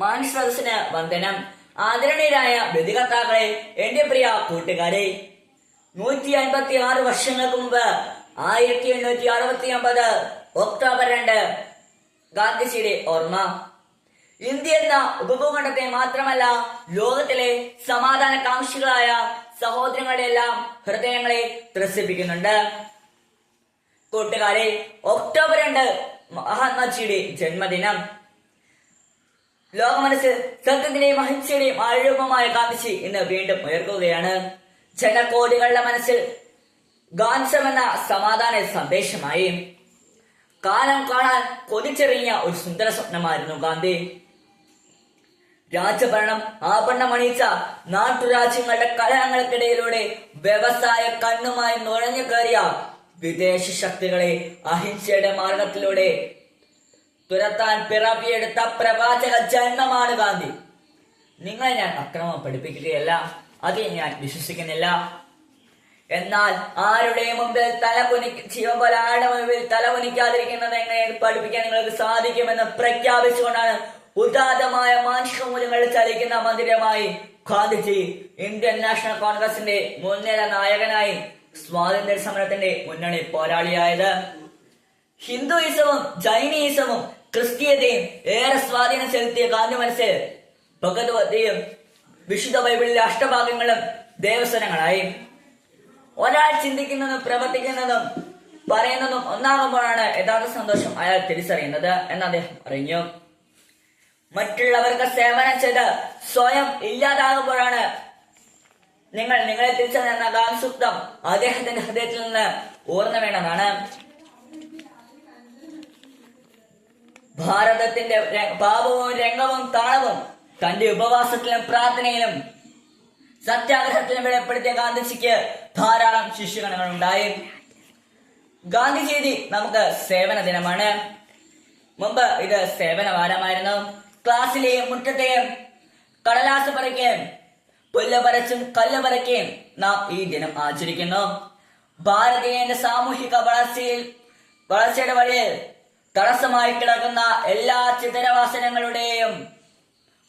മാനുഷസദസ്സിന് വന്ദനം. ആദരണീയരായ വിധികർത്താക്കളെ, എന്റെ പ്രിയ കൂട്ടുകാരെ, 156 വർഷങ്ങൾക്ക് മുമ്പ് 1869 ഒക്ടോബർ 2 ഗാന്ധിജിയുടെ ഓർമ്മ. ഇന്ത്യ എന്ന ഉപഭൂഖണ്ഡത്തെ മാത്രമല്ല, ലോകത്തിലെ സമാധാന കാംക്ഷികളായ സഹോദരങ്ങളുടെ എല്ലാം ഹൃദയങ്ങളെ ത്രസിപ്പിക്കുന്നുണ്ട്. കൂട്ടുകാരെ, ഒക്ടോബർ 2 മഹാത്മാജിയുടെ ജന്മദിനം. ലോകമനസ് സത്യത്തിന്റെയും അഹിംസയുടെയും ആഴൂപമായ ഗാന്ധിജി ഇന്ന് വീണ്ടും ഉയർക്കുകയാണ്. ജനകോടികളുടെ മനസ്സിൽ ഗാന്ധിസം എന്ന സമാധാന സന്ദേശമായി. കാലം കാണാൻ കൊതിച്ചെറിഞ്ഞ ഒരു സുന്ദര സ്വപ്നമായിരുന്നു ഗാന്ധി. രാജഭരണം ആഭരണമണിയിച്ച നാട്ടുരാജ്യങ്ങളുടെ കലഹങ്ങൾക്കിടയിലൂടെ വ്യവസായ കണ്ണുമായി നുഴഞ്ഞു കയറിയ വിദേശ ശക്തികളെ അഹിംസയുടെ മാർഗത്തിലൂടെ തുരത്താൻ പിറവിയെടുത്ത പ്രവാചക ജന്മമാണ് ഗാന്ധി. നിങ്ങളെ ഞാൻ അക്രമം പഠിപ്പിക്കുകയല്ല, അതിൽ ഞാൻ വിശ്വസിക്കുന്നില്ല. എന്നാൽ ആരുടെയും മുമ്പിൽ ജീവൻ പോലെ ആരുടെ മുമ്പിൽ തലകുനിക്കാതിരിക്കുന്നത് എങ്ങനെ പഠിപ്പിക്കാൻ നിങ്ങൾക്ക് സാധിക്കുമെന്ന് പ്രഖ്യാപിച്ചുകൊണ്ടാണ് ഉദാത്തമായ മാനുഷിക മൂല്യങ്ങൾ ചലിക്കുന്ന മന്ദിരമായി ഗാന്ധിജി ഇന്ത്യൻ നാഷണൽ കോൺഗ്രസിന്റെ മുൻനിര നായകനായി സ്വാതന്ത്ര്യ സമരത്തിന്റെ മുന്നണി പോരാളിയായത്. ഹിന്ദുയിസവും ജൈനിയിസവും ക്രിസ്തീയതയും ഏറെ സ്വാധീനം ചെലുത്തിയ ഗാന്ധി മനസ്സിൽ ഭഗവത്ഗീതയും വിശുദ്ധ ബൈബിളിലെ അഷ്ടഭാഗങ്ങളും ദേവസ്വനങ്ങളായി. ഒരാൾ ചിന്തിക്കുന്നതും പ്രവർത്തിക്കുന്നതും പറയുന്നതും ഒന്നാകുമ്പോഴാണ് യഥാർത്ഥ സന്തോഷം അയാൾ തിരിച്ചറിയുന്നത് എന്ന് അദ്ദേഹം അറിഞ്ഞു. മറ്റുള്ളവർക്ക് സേവനം ചെയ്ത് സ്വയം ഇല്ലാതാകുമ്പോഴാണ് നിങ്ങളെ തിരിച്ചറിയുന്ന ഗാന്ധി സൂക്തം അദ്ദേഹത്തിന്റെ ഹൃദയത്തിൽ നിന്ന് ഓർന്നു വേണ്ടതാണ്. ഭാരതത്തിന്റെ പാപവും രംഗവും താളവും തന്റെ ഉപവാസത്തിലും പ്രാർത്ഥനയിലും സത്യാഗ്രഹത്തിലും വെളിപ്പെടുത്തിയ ഗാന്ധിജിക്ക് ധാരാളം ശിഷ്യഗണങ്ങൾ ഉണ്ടായി. ഗാന്ധി ജയന്തി നമുക്ക് സേവന ദിനമാണ്. മുമ്പ് ഇത് സേവന വാരമായിരുന്നു. ക്ലാസ്സിലെയും മുറ്റത്തെയും കടലാസ് പറിക്കുകയും പുല്ല് പറിച്ചും കല്ല് പറിക്കുകയും നാം ഈ ദിനം ആചരിക്കുന്നു. ഭാരതീയന്റെ സാമൂഹിക വളർച്ചയുടെ വഴിയിൽ തടസ്സമായി കിടക്കുന്ന എല്ലാ ചിതരവാസനങ്ങളുടെയും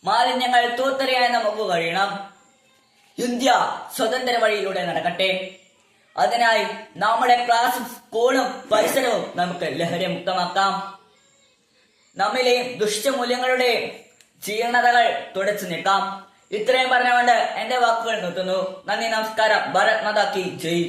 മാലിന്യങ്ങൾ തൂത്തെറിയാൻ നമുക്ക് കഴിയണം. ഇന്ത്യ സ്വതന്ത്ര വഴിയിലൂടെ നടക്കട്ടെ. അതിനായി നമ്മുടെ ക്ലാസും സ്കൂളും പരിസരവും നമുക്ക് ലഹരി മുക്തമാക്കാം. നമ്മിലെയും ദുഷ്ടമൂല്യങ്ങളുടെയും ജീർണതകൾ തുടച്ചു നീക്കാം. ഇത്രയും പറഞ്ഞുകൊണ്ട് എന്റെ വാക്കുകൾ നിർത്തുന്നു. നന്ദി, നമസ്കാരം. ഭാരത് മാതാ കി ജയ്.